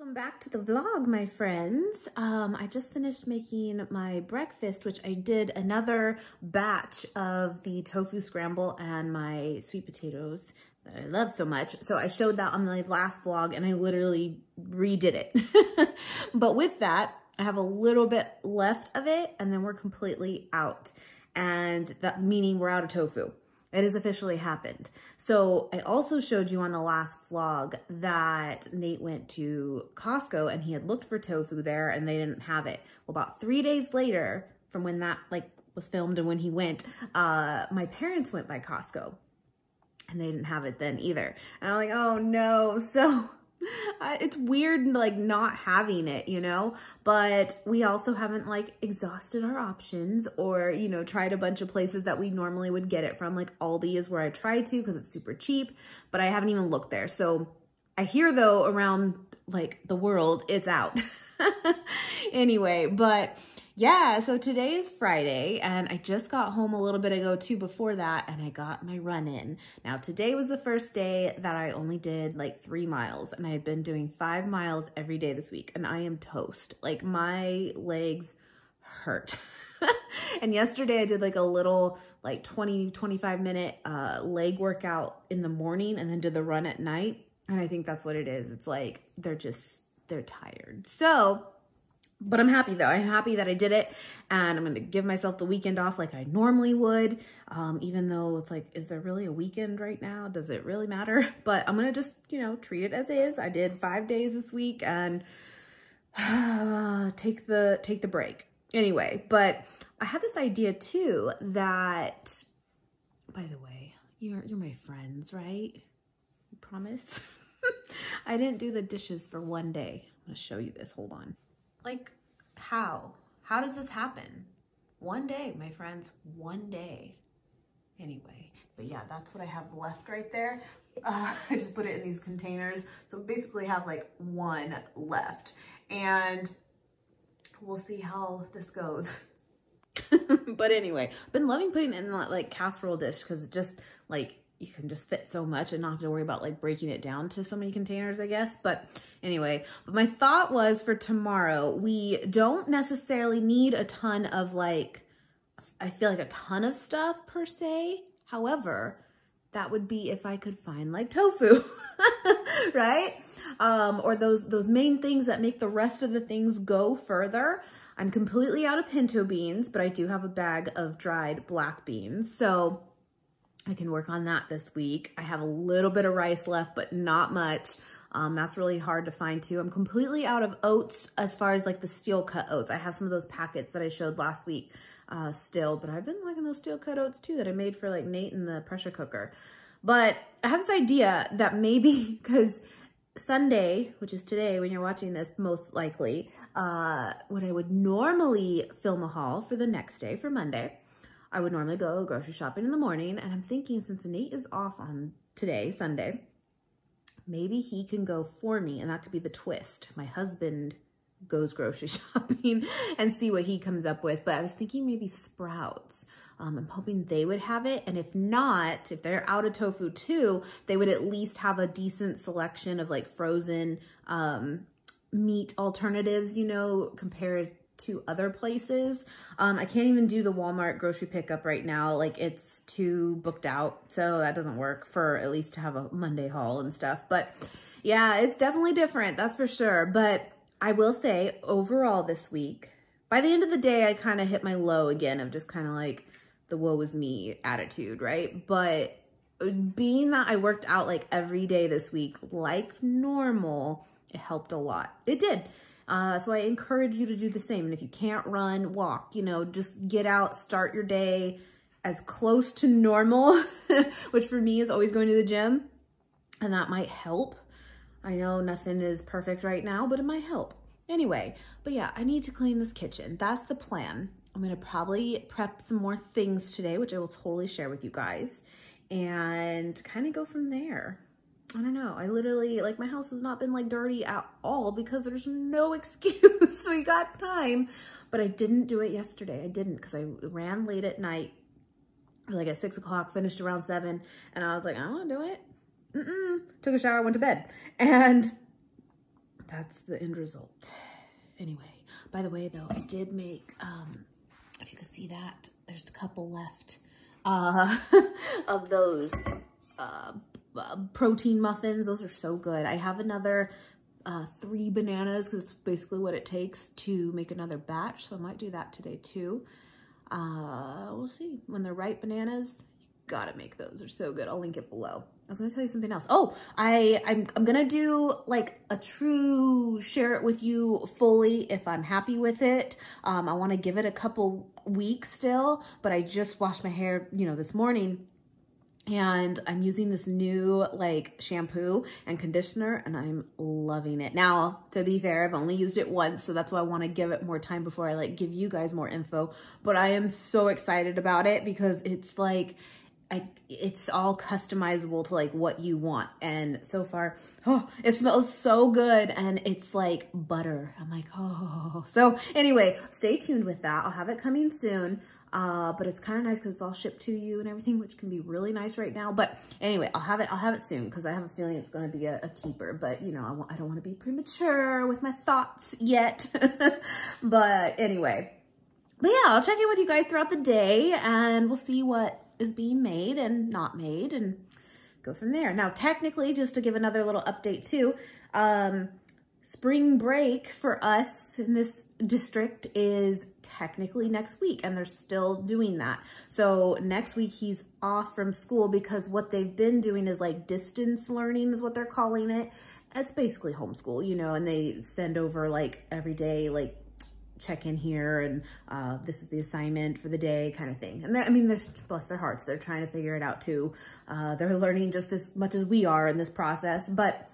Welcome back to the vlog, my friends. I just finished making my breakfast, which I did another batch of the tofu scramble and my sweet potatoes that I love so much. So I showed that on my last vlog and I literally redid it. But with that, I have a little bit left of it and then we're completely out. And that meaning we're out of tofu. It has officially happened. So I also showed you on the last vlog that Nate went to Costco and he had looked for tofu there and they didn't have it. Well, about 3 days later from when that was filmed and when he went, my parents went by Costco and they didn't have it then either. And I'm like, oh no. So it's weird not having it, you know, but we also haven't exhausted our options or, you know, tried a bunch of places that we normally would get it from. Aldi is where I try to because it's super cheap, but I haven't even looked there. So I hear though around the world it's out. Anyway, but yeah, so today is Friday and I just got home a little bit ago too before that and I got my run in. Now today was the first day that I only did 3 miles and I had been doing 5 miles every day this week and I am toast. My legs hurt. And yesterday I did a little 20-25 minute leg workout in the morning and then did the run at night. And I think that's what it is. It's they're tired. So, but I'm happy though. I'm happy that I did it and I'm going to give myself the weekend off like I normally would. Even though it's is there really a weekend right now? Does it really matter? But I'm going to just, you know, treat it as is. I did 5 days this week and take the break. Anyway, but I had this idea too that, by the way, you're my friends, right? You promise? I didn't do the dishes for 1 day. I'm going to show you this. Hold on. How does this happen? 1 day, my friends, 1 day. Anyway, but yeah, that's what I have left right there. I just put it in these containers. So we basically have 1 left and we'll see how this goes. But anyway, I've been loving putting it in that casserole dish because it just you can just fit so much and not have to worry about breaking it down to so many containers, I guess. But anyway, but my thought was for tomorrow, we don't necessarily need a ton of I feel a ton of stuff per se. However, that would be if I could find tofu, right? Or those main things that make the rest of the things go further. I'm completely out of pinto beans, but I do have a bag of dried black beans. So I can work on that this week. I have a little bit of rice left, but not much. That's really hard to find too. I'm completely out of oats as far as the steel cut oats. I have some of those packets that I showed last week still, but I've been liking those steel cut oats too that I made for Nate in the pressure cooker. But I have this idea that maybe, because Sunday, which is today when you're watching this most likely, when I would normally film a haul for the next day, for Monday, I would normally go grocery shopping in the morning, and I'm thinking since Nate is off on today, Sunday, maybe he can go for me, and that could be the twist. My husband goes grocery shopping and see what he comes up with, but I was thinking maybe Sprouts. I'm hoping they would have it, and if not, if they're out of tofu too, they would at least have a decent selection of frozen meat alternatives, you know, compared to other places. I can't even do the Walmart grocery pickup right now. It's too booked out. So that doesn't work for at least to have a Monday haul and stuff. But yeah, it's definitely different. That's for sure. But I will say overall this week, by the end of the day, I kind of hit my low again of just kind of the woe is me attitude, right? But being that I worked out every day this week, normal, it helped a lot. It did. So I encourage you to do the same. And if you can't run, walk, you know, just get out, start your day as close to normal, which for me is always going to the gym. And that might help. I know nothing is perfect right now, but it might help. Anyway, but yeah, I need to clean this kitchen. That's the plan. I'm going to probably prep some more things today, which I will totally share with you guys and kind of go from there. I don't know. I literally, my house has not been dirty at all because there's no excuse. We got time, but I didn't do it yesterday. I didn't because I ran late at night, at 6 o'clock, finished around 7. And I was like, I don't want to do it. Took a shower, went to bed. And that's the end result. Anyway, by the way, though, I did make, if you can see that, there's a couple left of those protein muffins. Those are so good. I have another 3 bananas because it's basically what it takes to make another batch. So I might do that today too. We'll see. When they're ripe bananas, you gotta make those. They're so good. I'll link it below. I was gonna tell you something else. Oh, I'm gonna do like a true share it with you fully if I'm happy with it. I wanna give it a couple weeks still, but I just washed my hair, you know, this morning. And I'm using this new like shampoo and conditioner and I'm loving it. Now, to be fair, I've only used it once, so that's why I want to give it more time before I like give you guys more info. But I am so excited about it because it's like, it's all customizable to like what you want. And so far, oh, it smells so good and it's like butter. I'm like, oh. So anyway, stay tuned with that. I'll have it coming soon. But it's kind of nice because it's all shipped to you and everything, which can be really nice right now. But anyway, I'll have it soon because I have a feeling it's going to be a keeper. But you know, I don't want to be premature with my thoughts yet. But anyway, but yeah, I'll check in with you guys throughout the day and we'll see what is being made and not made and go from there. Now, technically, just to give another little update too, spring break for us in this district is technically next week and they're still doing that. So next week he's off from school because what they've been doing is like distance learning is what they're calling it. It's basically homeschool, you know, and they send over like every day, like check in here and this is the assignment for the day kind of thing. And I mean, bless their hearts, they're trying to figure it out too. They're learning just as much as we are in this process, but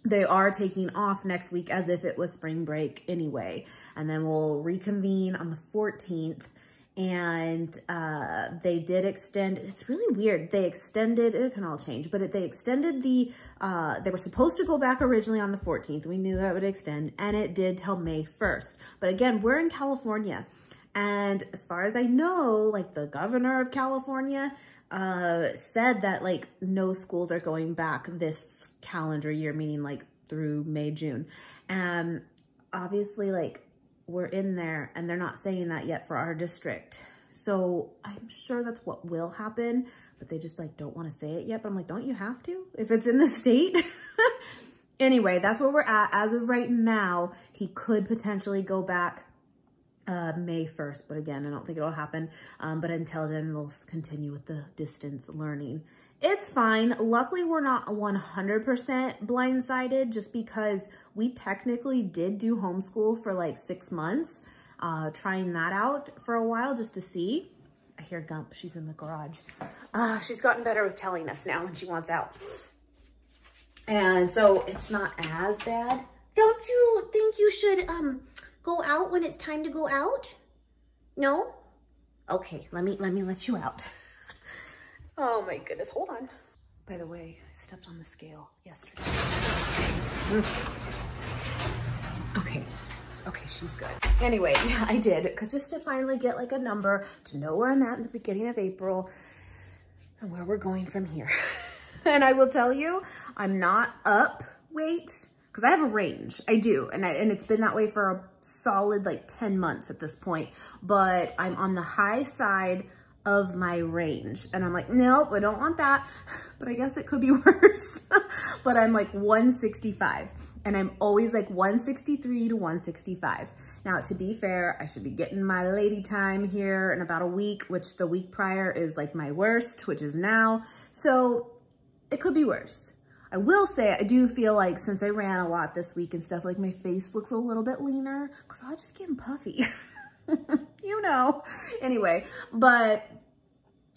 they are taking off next week as if it was spring break anyway. And then we'll reconvene on the 14th. And they did extend, it's really weird. They extended, it can all change, but they extended the, they were supposed to go back originally on the 14th. We knew that would extend and it did till May 1st. But again, we're in California. And as far as I know, like the governor of California, said that like no schools are going back this calendar year, meaning like through May, June. And obviously like we're in there and they're not saying that yet for our district. So I'm sure that's what will happen, but they just like don't want to say it yet. But I'm like, don't you have to if it's in the state? Anyway, that's where we're at. As of right now, he could potentially go back May 1st, but again, I don't think it'll happen. But until then, we'll continue with the distance learning. It's fine. Luckily, we're not 100% blindsided just because we technically did do homeschool for like 6 months, trying that out for a while just to see. I hear Gump. She's in the garage. She's gotten better with telling us now when she wants out. And so it's not as bad. Don't you think you should, go out when it's time to go out? No? Okay, let me let you out. Oh my goodness, hold on. By the way, I stepped on the scale yesterday. Okay, she's good. Anyway, yeah, I did, because just to finally get like a number to know where I'm at in the beginning of April and where we're going from here. And I will tell you, I'm not up weight, because I have a range, I do, and it's been that way for a solid like 10 months at this point, but I'm on the high side of my range, and I'm like, nope, I don't want that, but I guess it could be worse. But I'm like 165, and I'm always like 163 to 165. Now, to be fair, I should be getting my lady time here in about a week, which the week prior is like my worst, which is now, so it could be worse. I will say I do feel like since I ran a lot this week and stuff, like my face looks a little bit leaner because I was just getting puffy, you know. Anyway, but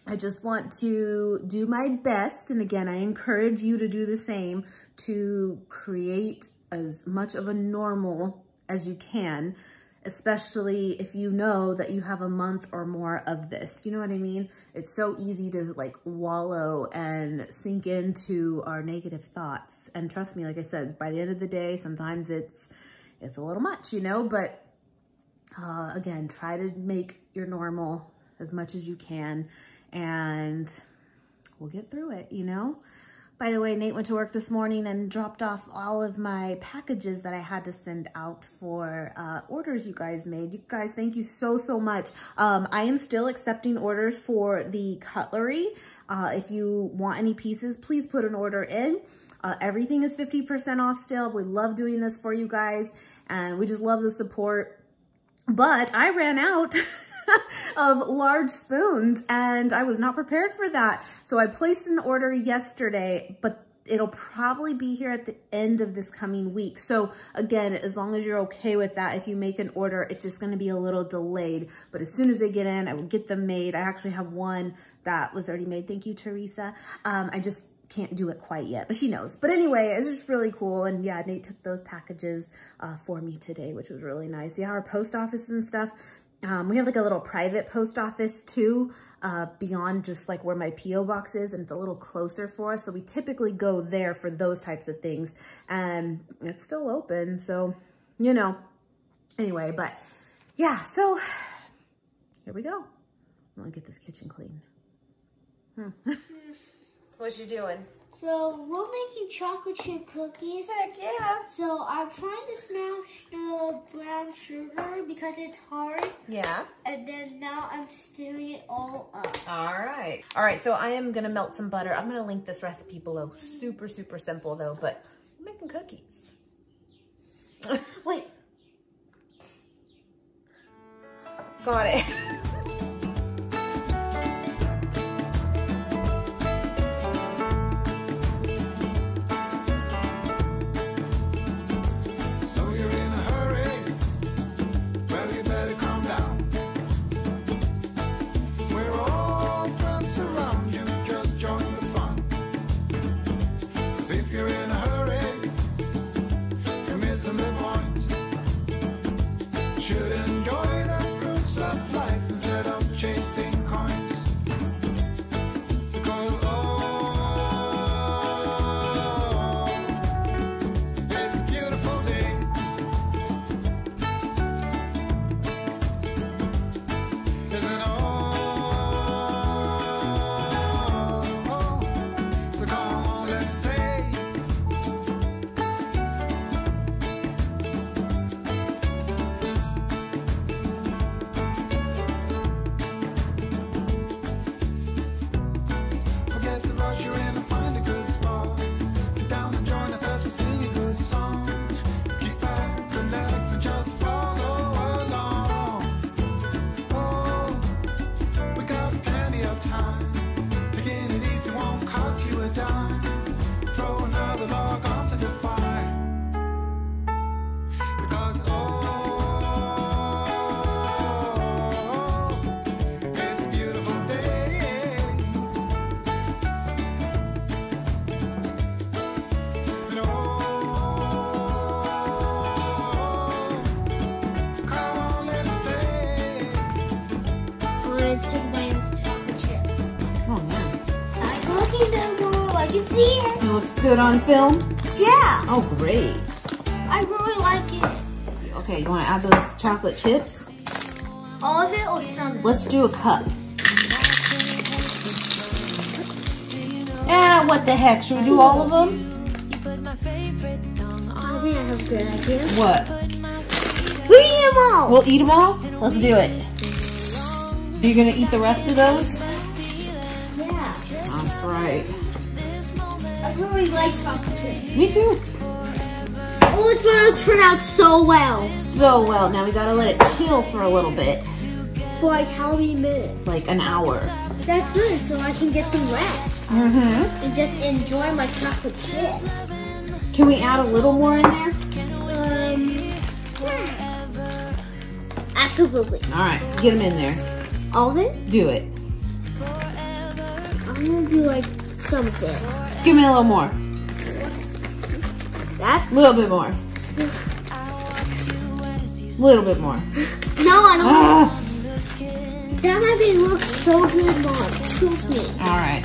I just want to do my best. And again, I encourage you to do the same, to create as much of a normal as you can, especially if you know that you have a month or more of this. You know what I mean? It's so easy to like wallow and sink into our negative thoughts. And trust me, like I said, by the end of the day, sometimes it's a little much, you know, but again, try to make your normal as much as you can and we'll get through it, you know? By the way, Nate went to work this morning and dropped off all of my packages that I had to send out for orders you guys made. You guys, thank you so, so much. I am still accepting orders for the cutlery. If you want any pieces, please put an order in. Everything is 50% off still. We love doing this for you guys, and we just love the support. But I ran out of large spoons and I was not prepared for that. So I placed an order yesterday, but it'll probably be here at the end of this coming week. So again, as long as you're okay with that, if you make an order, it's just gonna be a little delayed. But as soon as they get in, I will get them made. I actually have one that was already made. Thank you, Teresa. I just can't do it quite yet, but she knows. But anyway, it's just really cool. And yeah, Nate took those packages for me today, which was really nice. Yeah, our post office and stuff. We have like a little private post office too, beyond just like where my P.O. box is, and it's a little closer for us. So we typically go there for those types of things, and it's still open. So, you know, anyway, but yeah, so here we go. I'm gonna get this kitchen clean. What you doing? So we're making chocolate chip cookies. Heck yeah. So I'm trying to smash the brown sugar because it's hard. Yeah. And then now I'm stirring it all up. All right. All right, so I am gonna melt some butter. I'm gonna link this recipe below. Super, super simple though, but I'm making cookies. Wait. Got it. I can see it. It looks good on film? Yeah. Oh, great. I really like it. Okay, you want to add those chocolate chips? All of it or some? Let's do a cup. Ah, what the heck? Should we do all of them? I think I have a good idea. What? We eat them all. We'll eat them all? Let's do it. Are you going to eat the rest of those? Yeah. That's right. I really like chocolate chips. Me too. Oh, it's going to turn out so well. So well. Now we got to let it chill for a little bit. For like how many minutes? Like an hour. That's good, so I can get some rest. Mm-hmm. And just enjoy my chocolate chip. Can we add a little more in there? Absolutely. All right, get them in there. All of it? Do it. I'm gonna do like some of it. Give me a little more. That? A little bit more. A little bit more. No, I don't. That might be look so good, Mom. Trust me. All right.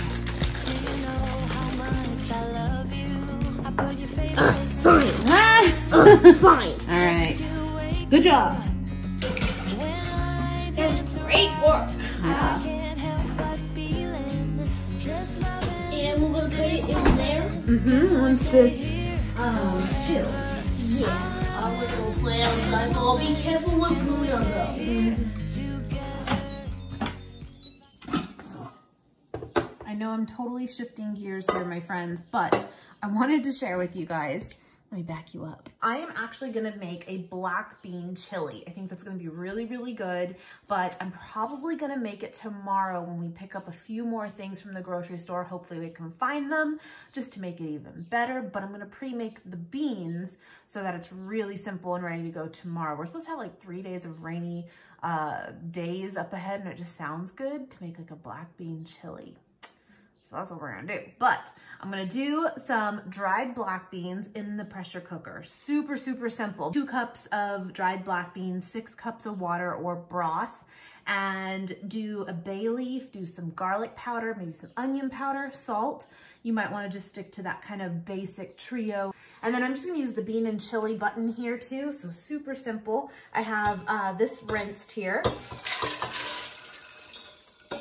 Fine. Fine. All right. Good job. That's great work. Yeah. And we're gonna put it in there. Once it's chill. Yeah. I want to play outside, but I'll be careful with Luna though. I know I'm totally shifting gears here, my friends, but I wanted to share with you guys. Let me back you up. I am actually gonna make a black bean chili. I think that's gonna be really, really good, but I'm probably gonna make it tomorrow when we pick up a few more things from the grocery store. Hopefully we can find them just to make it even better, but I'm gonna pre-make the beans so that it's really simple and ready to go tomorrow. We're supposed to have like 3 days of rainy days up ahead, and it just sounds good to make like a black bean chili. So that's what we're gonna do. But I'm gonna do some dried black beans in the pressure cooker. Super, super simple. 2 cups of dried black beans, 6 cups of water or broth, and do a bay leaf, do some garlic powder, maybe some onion powder, salt. You might wanna just stick to that kind of basic trio. And then I'm just gonna use the bean and chili button here too, so super simple. I have this rinsed here.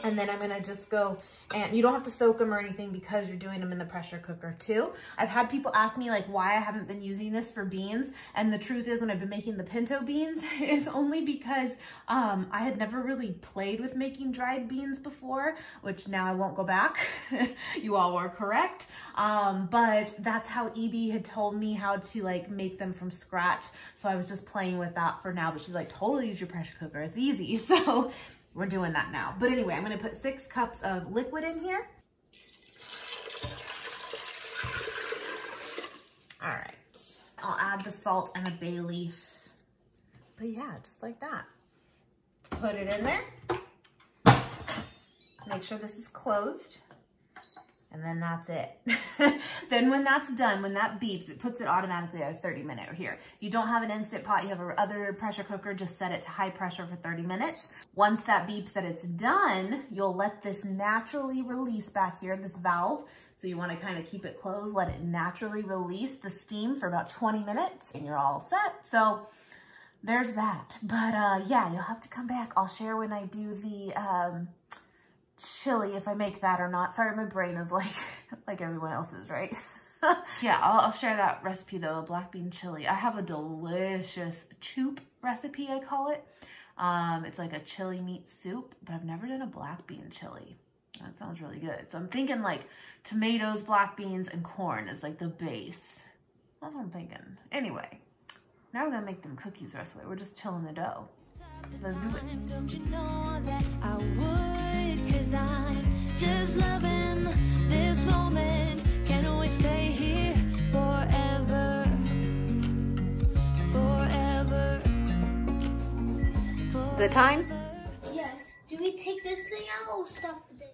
And then I'm gonna just go, and you don't have to soak them or anything because you're doing them in the pressure cooker too. I've had people ask me like why I haven't been using this for beans. And the truth is when I've been making the pinto beans is only because I had never really played with making dried beans before, which now I won't go back. You all were correct. But that's how Evie had told me how to like make them from scratch. So I was just playing with that for now, but she's like, totally use your pressure cooker. It's easy. So we're doing that now. But anyway, I'm gonna put 6 cups of liquid in here. All right, I'll add the salt and a bay leaf. But yeah, just like that. Put it in there. Make sure this is closed. And then that's it. Then when that's done, when that beeps, it puts it automatically at a 30-minute here. If you don't have an Instant Pot, you have a other pressure cooker, just set it to high pressure for 30 minutes. Once that beeps that it's done, you'll let this naturally release back here, this valve. So you wanna kind of keep it closed, let it naturally release the steam for about 20 minutes and you're all set. So there's that. But yeah, you'll have to come back. I'll share when I do the, chili if I make that or not. Sorry, my brain is like everyone else's, right? Yeah, I'll share that recipe though, black bean chili. I have a delicious choop recipe, I call it. It's like a chili meat soup, but I've never done a black bean chili. That sounds really good. So I'm thinking like tomatoes, black beans, and corn is like the base. That's what I'm thinking. Anyway, now we're gonna make them cookies the rest of the way. We're just chilling the dough. Let's do it. Don't you know that I would, 'cause I'm just loving this moment. Can we stay here forever? Forever. Is it time? Yes. Do we take this thing out or stop the baby?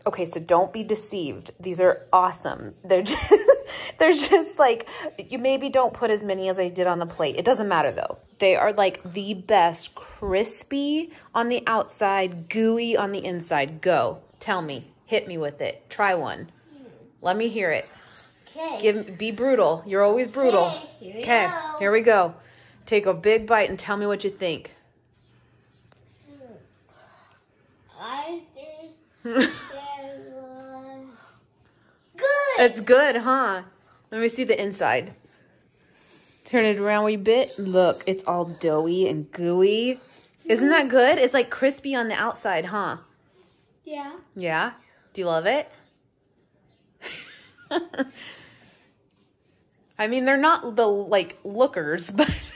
Okay, so don't be deceived. These are awesome. They're just like, you maybe don't put as many as I did on the plate. It doesn't matter though. They are like the best, crispy on the outside, gooey on the inside. Go, tell me, hit me with it. Try one. Let me hear it. Okay. Be brutal. You're always brutal. Okay, here we go. Take a big bite and tell me what you think. I think they're good. It's good, huh? Let me see the inside. Turn it around a wee bit. Look, it's all doughy and gooey. Isn't that good? It's like crispy on the outside, huh? Yeah. Yeah? Do you love it? I mean, they're not the, like, lookers, but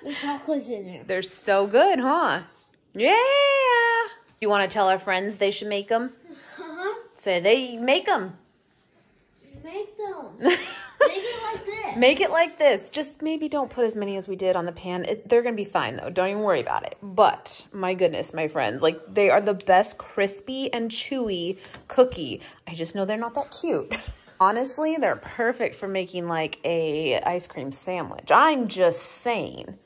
The chocolate's in there. they're so good, huh? Yeah! You want to tell our friends they should make them? Say they make them. Make them. Make it like this. Make it like this. Just maybe don't put as many as we did on the pan. They're going to be fine, though. Don't even worry about it. But, my goodness, my friends. Like, they are the best crispy and chewy cookie. I just know they're not that cute. Honestly, they're perfect for making, like, a ice cream sandwich. I'm just saying.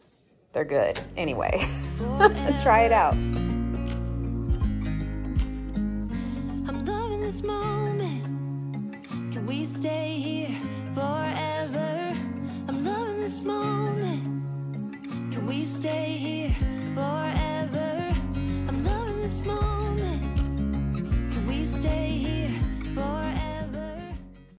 They're good. Anyway, try it out. I'm loving this moment. Can we stay here